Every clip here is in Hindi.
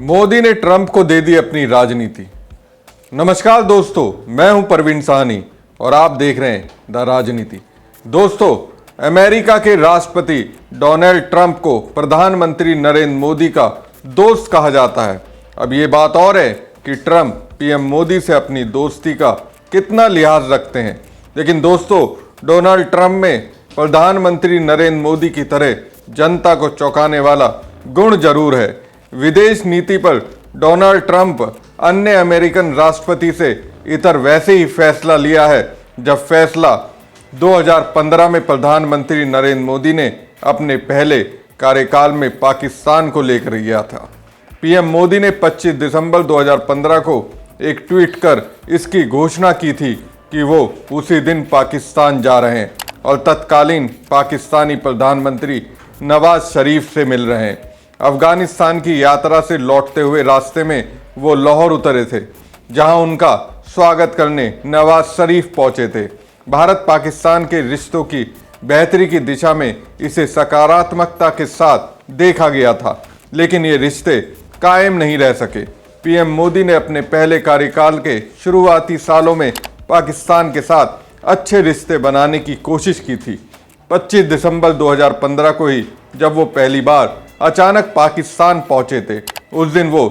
मोदी ने ट्रंप को दे दी अपनी राजनीति। नमस्कार दोस्तों, मैं हूं परवीन साहनी और आप देख रहे हैं द राजनीति। दोस्तों, अमेरिका के राष्ट्रपति डोनाल्ड ट्रंप को प्रधानमंत्री नरेंद्र मोदी का दोस्त कहा जाता है। अब ये बात और है कि ट्रंप पीएम मोदी से अपनी दोस्ती का कितना लिहाज रखते हैं। लेकिन दोस्तों, डोनाल्ड ट्रंप में प्रधानमंत्री नरेंद्र मोदी की तरह जनता को चौंकाने वाला गुण जरूर है। विदेश नीति पर डोनाल्ड ट्रंप अन्य अमेरिकन राष्ट्रपति से इतर वैसे ही फैसला लिया है जब फैसला 2015 में प्रधानमंत्री नरेंद्र मोदी ने अपने पहले कार्यकाल में पाकिस्तान को लेकर किया था। पीएम मोदी ने 25 दिसंबर 2015 को एक ट्वीट कर इसकी घोषणा की थी कि वो उसी दिन पाकिस्तान जा रहे हैं और तत्कालीन पाकिस्तानी प्रधानमंत्री नवाज शरीफ से मिल रहे हैं। अफगानिस्तान की यात्रा से लौटते हुए रास्ते में वो लाहौर उतरे थे, जहां उनका स्वागत करने नवाज शरीफ पहुंचे थे। भारत पाकिस्तान के रिश्तों की बेहतरी की दिशा में इसे सकारात्मकता के साथ देखा गया था, लेकिन ये रिश्ते कायम नहीं रह सके। पीएम मोदी ने अपने पहले कार्यकाल के शुरुआती सालों में पाकिस्तान के साथ अच्छे रिश्ते बनाने की कोशिश की थी। 25 दिसंबर 2015 को ही जब वो पहली बार अचानक पाकिस्तान पहुंचे थे, उस दिन वो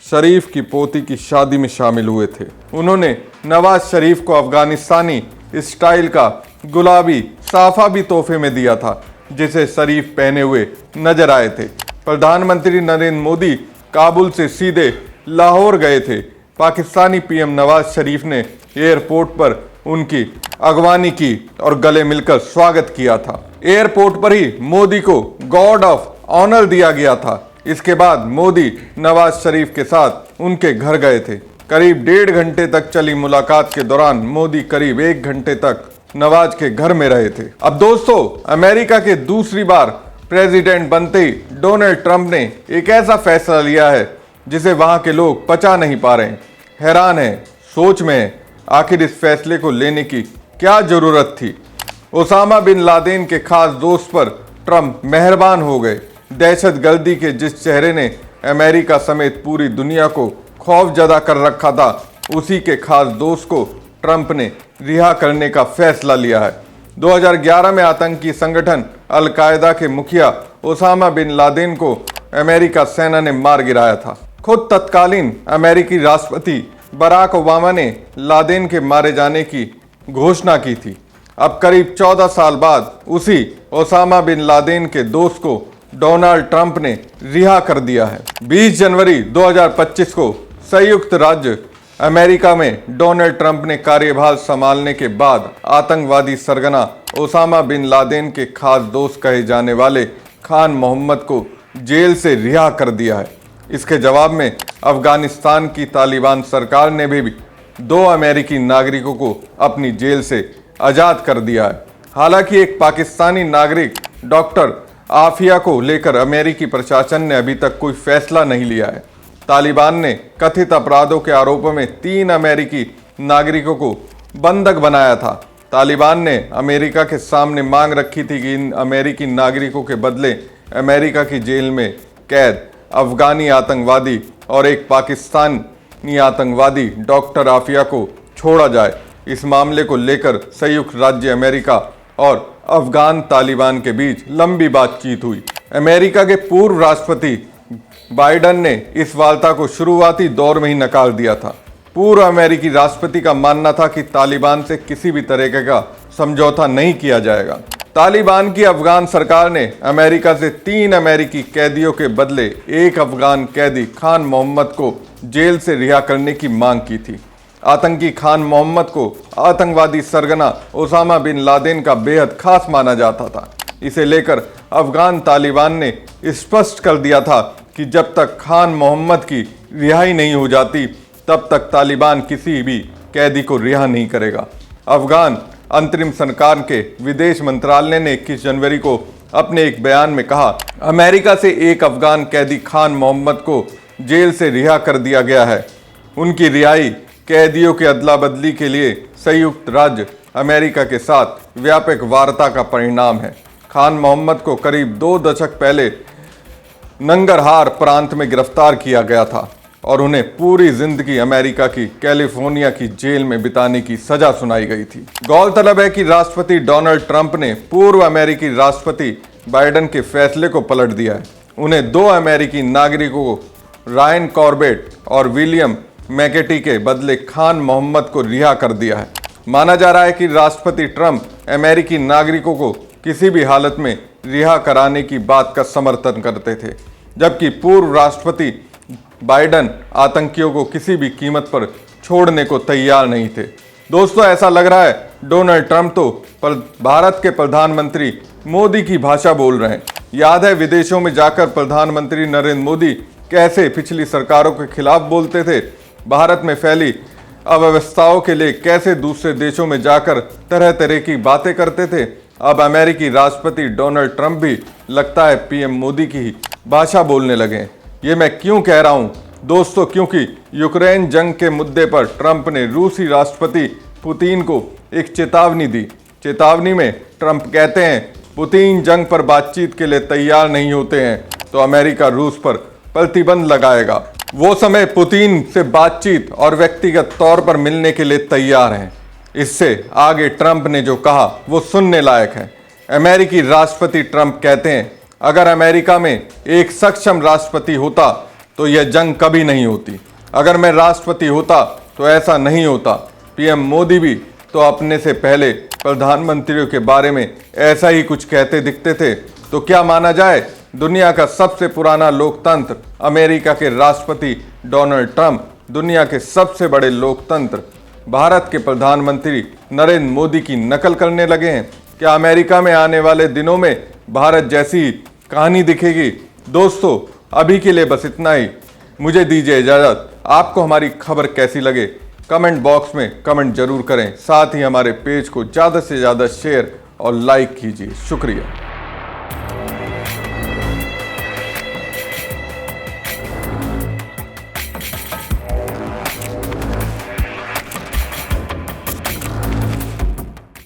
शरीफ की पोती की शादी में शामिल हुए थे। उन्होंने नवाज शरीफ को अफगानिस्तानी स्टाइल का गुलाबी साफा भी तोहफे में दिया था, जिसे शरीफ पहने हुए नजर आए थे। प्रधानमंत्री नरेंद्र मोदी काबुल से सीधे लाहौर गए थे। पाकिस्तानी पीएम नवाज शरीफ ने एयरपोर्ट पर उनकी अगवानी की और गले मिलकर स्वागत किया था। एयरपोर्ट पर ही मोदी को गॉर्ड ऑफ ऑनर दिया गया था। इसके बाद मोदी नवाज शरीफ के साथ उनके घर गए थे। करीब 1.5 घंटे तक चली मुलाकात के दौरान मोदी करीब 1 घंटे तक नवाज के घर में रहे थे। अब दोस्तों, अमेरिका के दूसरी बार प्रेसिडेंट बनते ही डोनाल्ड ट्रंप ने एक ऐसा फैसला लिया है जिसे वहां के लोग पचा नहीं पा रहे हैं, हैरान है, सोच में है। आखिर इस फैसले को लेने की क्या जरूरत थी? ओसामा बिन लादेन के खास दोस्त पर ट्रंप मेहरबान हो गए। दहशतगर्दी के जिस चेहरे ने अमेरिका समेत पूरी दुनिया को खौफजदा कर रखा था, उसी के खास दोस्त को ट्रंप ने रिहा करने का फैसला लिया है। 2011 में आतंकी संगठन अल-कायदा के मुखिया ओसामा बिन लादेन को अमेरिका सेना ने मार गिराया था। खुद तत्कालीन अमेरिकी राष्ट्रपति बराक ओबामा ने लादेन के मारे जाने की घोषणा की थी। अब करीब 14 साल बाद उसी ओसामा बिन लादेन के दोस्त को डोनाल्ड ट्रंप ने रिहा कर दिया है। 20 जनवरी 2025 को संयुक्त राज्य अमेरिका में डोनाल्ड ट्रंप ने कार्यभार संभालने के बाद आतंकवादी सरगना ओसामा बिन लादेन के खास दोस्त कहे जाने वाले खान मोहम्मद को जेल से रिहा कर दिया है। इसके जवाब में अफगानिस्तान की तालिबान सरकार ने भी 2 अमेरिकी नागरिकों को अपनी जेल से आज़ाद कर दिया है। हालांकि एक पाकिस्तानी नागरिक डॉक्टर आफिया को लेकर अमेरिकी प्रशासन ने अभी तक कोई फैसला नहीं लिया है। तालिबान ने कथित अपराधों के आरोपों में 3 अमेरिकी नागरिकों को बंधक बनाया था। तालिबान ने अमेरिका के सामने मांग रखी थी कि इन अमेरिकी नागरिकों के बदले अमेरिका की जेल में कैद अफगानी आतंकवादी और एक पाकिस्तानी आतंकवादी डॉक्टर आफिया को छोड़ा जाए। इस मामले को लेकर संयुक्त राज्य अमेरिका और अफगान तालिबान के बीच लंबी बातचीत हुई। अमेरिका के पूर्व राष्ट्रपति बाइडेन ने इस वार्ता को शुरुआती दौर में ही नकार दिया था। पूर्व अमेरिकी राष्ट्रपति का मानना था कि तालिबान से किसी भी तरह का समझौता नहीं किया जाएगा। तालिबान की अफगान सरकार ने अमेरिका से 3 अमेरिकी कैदियों के बदले एक अफगान कैदी खान मोहम्मद को जेल से रिहा करने की मांग की थी। आतंकी खान मोहम्मद को आतंकवादी सरगना ओसामा बिन लादेन का बेहद खास माना जाता था। इसे लेकर अफगान तालिबान ने स्पष्ट कर दिया था कि जब तक खान मोहम्मद की रिहाई नहीं हो जाती, तब तक तालिबान किसी भी कैदी को रिहा नहीं करेगा। अफगान अंतरिम सरकार के विदेश मंत्रालय ने 21 जनवरी को अपने एक बयान में कहा, अमेरिका से एक अफगान कैदी खान मोहम्मद को जेल से रिहा कर दिया गया है। उनकी रिहाई कैदियों के अदला बदली के लिए संयुक्त राज्य अमेरिका के साथ व्यापक वार्ता का परिणाम है। खान मोहम्मद को करीब 2 दशक पहले नंगरहार प्रांत में गिरफ्तार किया गया था और उन्हें पूरी जिंदगी अमेरिका की कैलिफोर्निया की जेल में बिताने की सजा सुनाई गई थी। गौरतलब है कि राष्ट्रपति डोनाल्ड ट्रंप ने पूर्व अमेरिकी राष्ट्रपति बाइडेन के फैसले को पलट दिया है। उन्हें 2 अमेरिकी नागरिकों को रायन कॉर्बेट और विलियम मैकेटी के बदले खान मोहम्मद को रिहा कर दिया है। माना जा रहा है कि राष्ट्रपति ट्रंप अमेरिकी नागरिकों को किसी भी हालत में रिहा कराने की बात का समर्थन करते थे, जबकि पूर्व राष्ट्रपति बाइडेन आतंकियों को किसी भी कीमत पर छोड़ने को तैयार नहीं थे। दोस्तों, ऐसा लग रहा है डोनाल्ड ट्रंप तो भारत के प्रधानमंत्री मोदी की भाषा बोल रहे हैं। याद है विदेशों में जाकर प्रधानमंत्री नरेंद्र मोदी कैसे पिछली सरकारों के खिलाफ बोलते थे, भारत में फैली अव्यवस्थाओं के लिए कैसे दूसरे देशों में जाकर तरह तरह की बातें करते थे। अब अमेरिकी राष्ट्रपति डोनाल्ड ट्रंप भी लगता है पीएम मोदी की ही भाषा बोलने लगे। ये मैं क्यों कह रहा हूँ दोस्तों, क्योंकि यूक्रेन जंग के मुद्दे पर ट्रंप ने रूसी राष्ट्रपति पुतिन को एक चेतावनी दी। चेतावनी में ट्रंप कहते हैं पुतिन जंग पर बातचीत के लिए तैयार नहीं होते हैं तो अमेरिका रूस पर प्रतिबंध लगाएगा। वो समय पुतिन से बातचीत और व्यक्तिगत तौर पर मिलने के लिए तैयार हैं। इससे आगे ट्रंप ने जो कहा वो सुनने लायक है। अमेरिकी राष्ट्रपति ट्रंप कहते हैं अगर अमेरिका में एक सक्षम राष्ट्रपति होता तो यह जंग कभी नहीं होती। अगर मैं राष्ट्रपति होता तो ऐसा नहीं होता। पीएम मोदी भी तो अपने से पहले प्रधानमंत्रियों के बारे में ऐसा ही कुछ कहते दिखते थे। तो क्या माना जाए, दुनिया का सबसे पुराना लोकतंत्र अमेरिका के राष्ट्रपति डोनाल्ड ट्रंप दुनिया के सबसे बड़े लोकतंत्र भारत के प्रधानमंत्री नरेंद्र मोदी की नकल करने लगे हैं। क्या अमेरिका में आने वाले दिनों में भारत जैसी कहानी दिखेगी? दोस्तों, अभी के लिए बस इतना ही। मुझे दीजिए इजाजत। आपको हमारी खबर कैसी लगे कमेंट बॉक्स में कमेंट जरूर करें। साथ ही हमारे पेज को ज़्यादा से ज़्यादा शेयर और लाइक कीजिए। शुक्रिया।